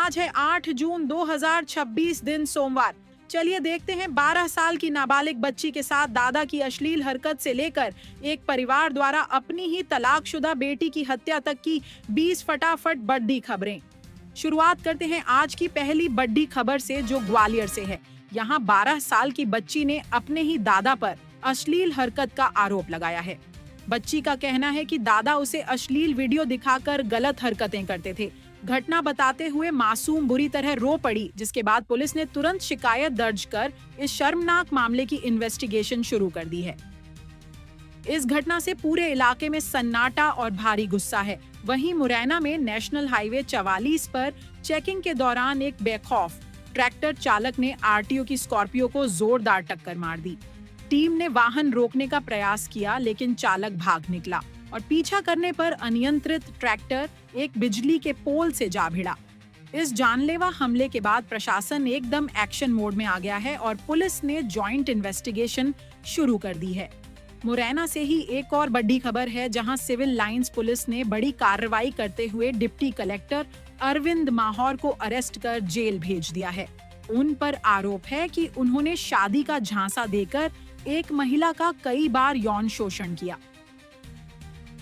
आज है 8 जून 2026 दिन सोमवार। चलिए देखते हैं 12 साल की नाबालिग बच्ची के साथ दादा की अश्लील हरकत से लेकर एक परिवार द्वारा अपनी ही तलाकशुदा बेटी की हत्या तक की 20 फटाफट बड़ी खबरें। शुरुआत करते हैं आज की पहली बड़ी खबर से जो ग्वालियर से है। यहाँ 12 साल की बच्ची ने अपने ही दादा पर अश्लील हरकत का आरोप लगाया है। बच्ची का कहना है कि दादा उसे अश्लील वीडियो दिखाकर गलत हरकतें करते थे। घटना बताते हुए मासूम बुरी तरह रो पड़ी, जिसके बाद पुलिस ने तुरंत शिकायत दर्ज कर इस शर्मनाक मामले की इन्वेस्टिगेशन शुरू कर दी है। इस घटना से पूरे इलाके में सन्नाटा और भारी गुस्सा है। वहीं मुरैना में नेशनल हाईवे 44 पर चेकिंग के दौरान एक बेखौफ ट्रैक्टर चालक ने आरटीओ की स्कॉर्पियो को जोरदार टक्कर मार दी। टीम ने वाहन रोकने का प्रयास किया, लेकिन चालक भाग निकला और पीछा करने पर अनियंत्रित ट्रैक्टर एक बिजली के पोल से जा भिड़ा। इस जानलेवा हमले के बाद प्रशासन एकदम एक्शन मोड में आ गया है और पुलिस ने जॉइंट इन्वेस्टिगेशन शुरू कर दी है। मुरैना से ही एक और बड़ी खबर है, जहां सिविल लाइंस पुलिस ने बड़ी कार्रवाई करते हुए डिप्टी कलेक्टर अरविंद माहौर को अरेस्ट कर जेल भेज दिया है। उन पर आरोप है कि उन्होंने शादी का झांसा देकर एक महिला का कई बार यौन शोषण किया।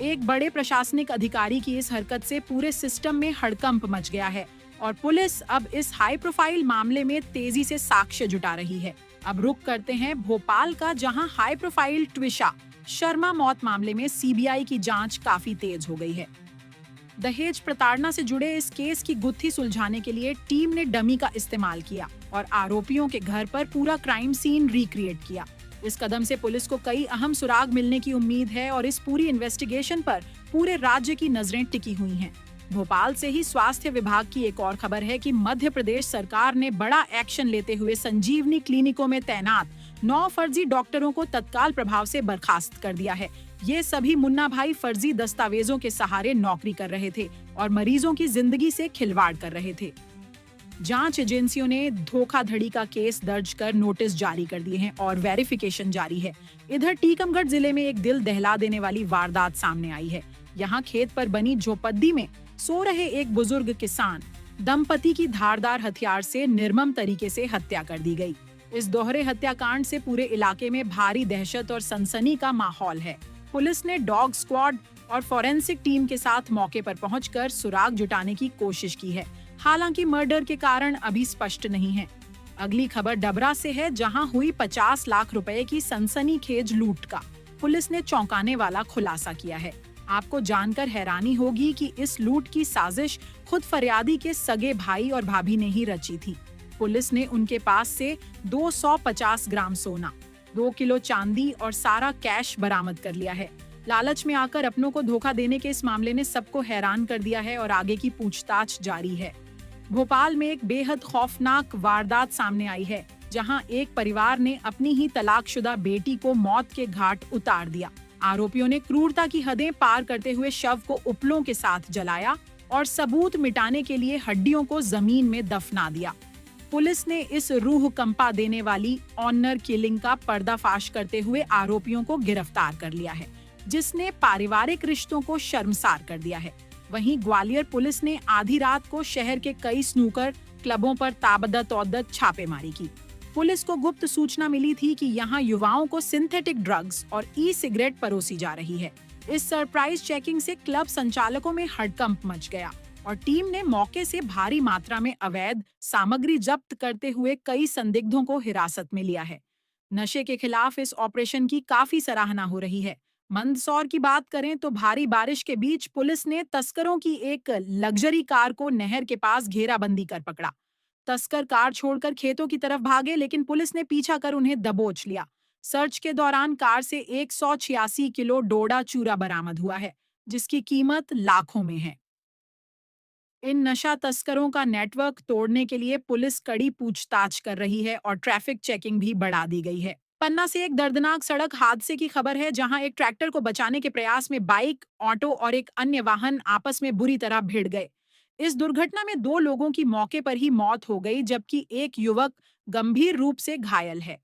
एक बड़े प्रशासनिक अधिकारी की इस हरकत से पूरे सिस्टम में हड़कंप मच गया है और पुलिस अब इस हाई प्रोफाइल मामले में तेजी से साक्ष्य जुटा रही है। अब रुख करते हैं भोपाल का, जहां हाई प्रोफाइल ट्विशा शर्मा मौत मामले में सीबीआई की जांच काफी तेज हो गई है। दहेज प्रताड़ना से जुड़े इस केस की गुत्थी सुलझाने के लिए टीम ने डमी का इस्तेमाल किया और आरोपियों के घर पर पूरा क्राइम सीन रिक्रिएट किया। इस कदम से पुलिस को कई अहम सुराग मिलने की उम्मीद है और इस पूरी इन्वेस्टिगेशन पर पूरे राज्य की नजरें टिकी हुई हैं। भोपाल से ही स्वास्थ्य विभाग की एक और खबर है कि मध्य प्रदेश सरकार ने बड़ा एक्शन लेते हुए संजीवनी क्लिनिकों में तैनात 9 फर्जी डॉक्टरों को तत्काल प्रभाव से बर्खास्त कर दिया है। ये सभी मुन्ना भाई फर्जी दस्तावेजों के सहारे नौकरी कर रहे थे और मरीजों की जिंदगी से खिलवाड़ कर रहे थे। जांच एजेंसियों ने धोखाधड़ी का केस दर्ज कर नोटिस जारी कर दिए हैं और वेरिफिकेशन जारी है। इधर टीकमगढ़ जिले में एक दिल दहला देने वाली वारदात सामने आई है। यहाँ खेत पर बनी झोपड़ी में सो रहे एक बुजुर्ग किसान दंपति की धारदार हथियार से निर्मम तरीके से हत्या कर दी गई। इस दोहरे हत्याकांड से पूरे इलाके में भारी दहशत और सनसनी का माहौल है। पुलिस ने डॉग स्क्वाड और फोरेंसिक टीम के साथ मौके पर पहुंचकर सुराग जुटाने की कोशिश की है। हालांकि मर्डर के कारण अभी स्पष्ट नहीं है। अगली खबर डबरा से है, जहां हुई 50 लाख रुपए की सनसनीखेज लूट का पुलिस ने चौंकाने वाला खुलासा किया है। आपको जानकर हैरानी होगी कि इस लूट की साजिश खुद फरियादी के सगे भाई और भाभी ने ही रची थी। पुलिस ने उनके पास से 250 ग्राम सोना, 2 किलो चांदी और सारा कैश बरामद कर लिया है। लालच में आकर अपनों को धोखा देने के इस मामले ने सबको हैरान कर दिया है और आगे की पूछताछ जारी है। भोपाल में एक बेहद खौफनाक वारदात सामने आई है, जहां एक परिवार ने अपनी ही तलाकशुदा बेटी को मौत के घाट उतार दिया। आरोपियों ने क्रूरता की हदें पार करते हुए शव को उपलों के साथ जलाया और सबूत मिटाने के लिए हड्डियों को जमीन में दफना दिया। पुलिस ने इस रूह कंपा देने वाली ऑनर किलिंग का पर्दाफाश करते हुए आरोपियों को गिरफ्तार कर लिया है, जिसने पारिवारिक रिश्तों को शर्मसार कर दिया है। वहीं ग्वालियर पुलिस ने आधी रात को शहर के कई स्नूकर क्लबों पर ताबदतौदत छापेमारी की। पुलिस को गुप्त सूचना मिली थी कि यहां युवाओं को सिंथेटिक ड्रग्स और ई सिगरेट परोसी जा रही है। इस सरप्राइज चेकिंग से क्लब संचालकों में हड़कंप मच गया और टीम ने मौके से भारी मात्रा में अवैध सामग्री जब्त करते हुए कई संदिग्धों को हिरासत में लिया है। नशे के खिलाफ इस ऑपरेशन की काफी सराहना हो रही है। मंदसौर की बात करें तो भारी बारिश के बीच पुलिस ने तस्करों की एक लग्जरी कार को नहर के पास घेराबंदी कर पकड़ा। तस्कर कार छोड़कर खेतों की तरफ भागे, लेकिन पुलिस ने पीछा कर उन्हें दबोच लिया। सर्च के दौरान कार से 186 किलो डोडा चूरा बरामद हुआ है, जिसकी कीमत लाखों में है। इन नशा तस्करों का नेटवर्क तोड़ने के लिए पुलिस कड़ी पूछताछ कर रही है और ट्रैफिक चेकिंग भी बढ़ा दी गई है। पन्ना से एक दर्दनाक सड़क हादसे की खबर है, जहां एक ट्रैक्टर को बचाने के प्रयास में बाइक, ऑटो और एक अन्य वाहन आपस में बुरी तरह भिड़ गए। इस दुर्घटना में 2 लोगों की मौके पर ही मौत हो गई, जबकि एक युवक गंभीर रूप से घायल है।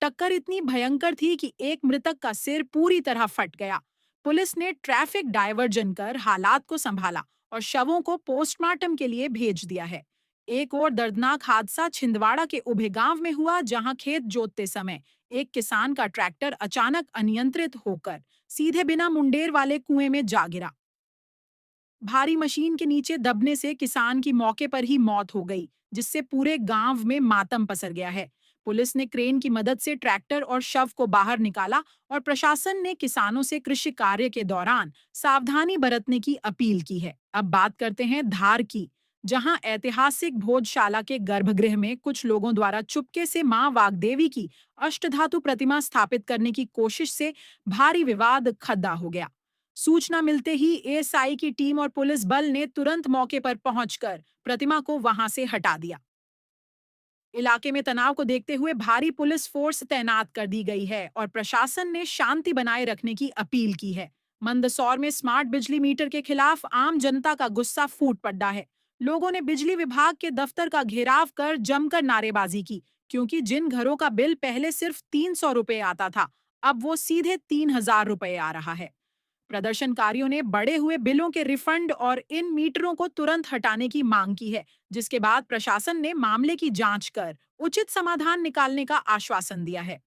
टक्कर इतनी भयंकर थी कि एक मृतक का सिर पूरी तरह फट गया। पुलिस ने ट्रैफिक डायवर्जन कर हालात को संभाला और शवों को पोस्टमार्टम के लिए भेज दिया है। एक और दर्दनाक हादसा छिंदवाड़ा के उभे गांव में हुआ, जहां खेत जोतते समय एक किसान का ट्रैक्टर अचानक अनियंत्रित होकर सीधे बिना मुंडेर वाले कुएं में जा गिरा। भारी मशीन के नीचे दबने से किसान की मौके पर ही मौत हो गई, जिससे पूरे गांव में मातम पसर गया है। पुलिस ने क्रेन की मदद से ट्रैक्टर और शव को बाहर निकाला और प्रशासन ने किसानों से कृषि कार्य के दौरान सावधानी बरतने की अपील की है। अब बात करते हैं धार की, जहां ऐतिहासिक भोजशाला के गर्भगृह में कुछ लोगों द्वारा चुपके से मां वाग्देवी की अष्टधातु प्रतिमा स्थापित करने की कोशिश से भारी विवाद खड़ा हो गया। सूचना मिलते ही एएसआई की टीम और पुलिस बल ने तुरंत मौके पर पहुंचकर प्रतिमा को वहां से हटा दिया। इलाके में तनाव को देखते हुए भारी पुलिस फोर्स तैनात कर दी गई है और प्रशासन ने शांति बनाए रखने की अपील की है। मंदसौर में स्मार्ट बिजली मीटर के खिलाफ आम जनता का गुस्सा फूट पड़ा है। लोगों ने बिजली विभाग के दफ्तर का घेराव कर जमकर नारेबाजी की, क्योंकि जिन घरों का बिल पहले सिर्फ 300 रुपए आता था, अब वो सीधे 3000 रुपए आ रहा है। प्रदर्शनकारियों ने बढ़े हुए बिलों के रिफंड और इन मीटरों को तुरंत हटाने की मांग की है, जिसके बाद प्रशासन ने मामले की जांच कर उचित समाधान निकालने का आश्वासन दिया है।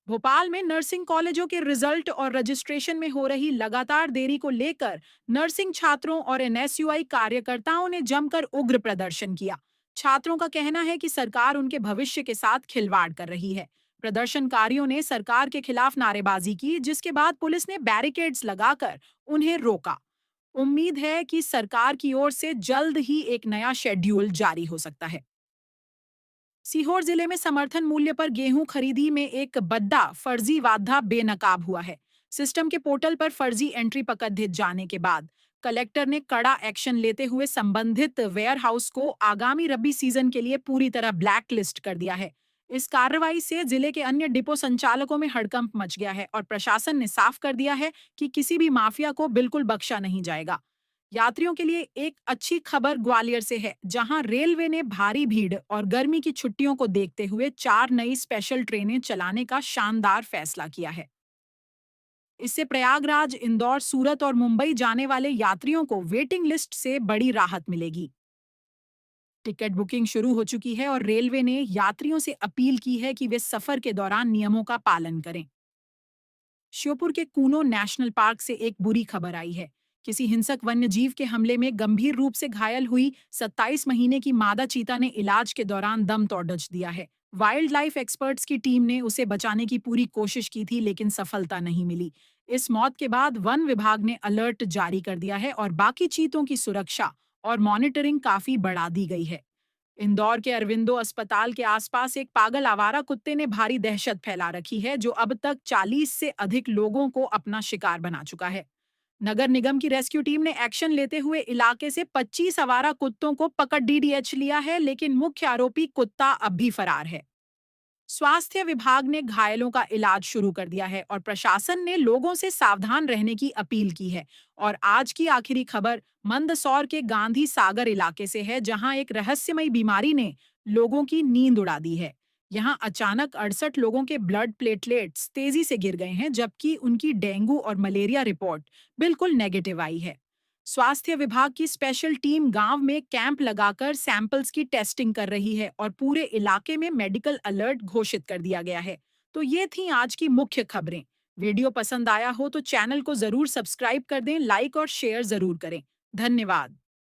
भोपाल में नर्सिंग कॉलेजों के रिजल्ट और रजिस्ट्रेशन में हो रही लगातार देरी को लेकर नर्सिंग छात्रों और एनएसयूआई कार्यकर्ताओं ने जमकर उग्र प्रदर्शन किया। छात्रों का कहना है कि सरकार उनके भविष्य के साथ खिलवाड़ कर रही है। प्रदर्शनकारियों ने सरकार के खिलाफ नारेबाजी की, जिसके बाद पुलिस ने बैरिकेड्स लगाकर उन्हें रोका। उम्मीद है कि सरकार की ओर से जल्द ही एक नया शेड्यूल जारी हो सकता है। सीहोर जिले में समर्थन मूल्य पर गेहूं खरीदी में एक बद्दा फर्जी वादा बेनकाब हुआ है। सिस्टम के पोर्टल पर फर्जी एंट्री पकड़ जाने के बाद कलेक्टर ने कड़ा एक्शन लेते हुए संबंधित वेयर हाउस को आगामी रबी सीजन के लिए पूरी तरह ब्लैक लिस्ट कर दिया है। इस कार्रवाई से जिले के अन्य डिपो संचालकों में हड़कंप मच गया है और प्रशासन ने साफ कर दिया है कि किसी भी माफिया को बिल्कुल बख्शा नहीं जाएगा। यात्रियों के लिए एक अच्छी खबर ग्वालियर से है, जहां रेलवे ने भारी भीड़ और गर्मी की छुट्टियों को देखते हुए 4 नई स्पेशल ट्रेनें चलाने का शानदार फैसला किया है। इससे प्रयागराज, इंदौर, सूरत और मुंबई जाने वाले यात्रियों को वेटिंग लिस्ट से बड़ी राहत मिलेगी। टिकट बुकिंग शुरू हो चुकी है और रेलवे ने यात्रियों से अपील की है कि वे सफर के दौरान नियमों का पालन करें। श्योपुर के कूनो नेशनल पार्क से एक बुरी खबर आई है। किसी हिंसक वन्य जीव के हमले में गंभीर रूप से घायल हुई 27 महीने की मादा चीता ने इलाज के दौरान दम तोड़ दिया है। वाइल्ड लाइफ एक्सपर्ट्स की टीम ने उसे बचाने की पूरी कोशिश की थी, लेकिन सफलता नहीं मिली। इस मौत के बाद वन विभाग ने अलर्ट जारी कर दिया है और बाकी चीतों की सुरक्षा और मॉनिटरिंग काफी बढ़ा दी गई है। इंदौर के अरविंदो अस्पताल के आसपास एक पागल आवारा कुत्ते ने भारी दहशत फैला रखी है, जो अब तक 40 से अधिक लोगों को अपना शिकार बना चुका है। नगर निगम की रेस्क्यू टीम ने एक्शन लेते हुए इलाके से 25 आवारा कुत्तों को पकड़ डीडीएच लिया है, लेकिन मुख्य आरोपी कुत्ता अब भी फरार है। स्वास्थ्य विभाग ने घायलों का इलाज शुरू कर दिया है और प्रशासन ने लोगों से सावधान रहने की अपील की है। और आज की आखिरी खबर मंदसौर के गांधी सागर इलाके से है, जहां एक रहस्यमयी बीमारी ने लोगों की नींद उड़ा दी है। यहां अचानक 68 लोगों के ब्लड प्लेटलेट्स तेजी से गिर गए हैं, जबकि उनकी डेंगू और मलेरिया रिपोर्ट बिल्कुल नेगेटिव आई है। स्वास्थ्य विभाग की स्पेशल टीम गांव में कैंप लगाकर सैंपल्स की टेस्टिंग कर रही है और पूरे इलाके में मेडिकल अलर्ट घोषित कर दिया गया है। तो ये थी आज की मुख्य खबरें। वीडियो पसंद आया हो तो चैनल को जरूर सब्सक्राइब कर दें, लाइक और शेयर जरूर करें। धन्यवाद।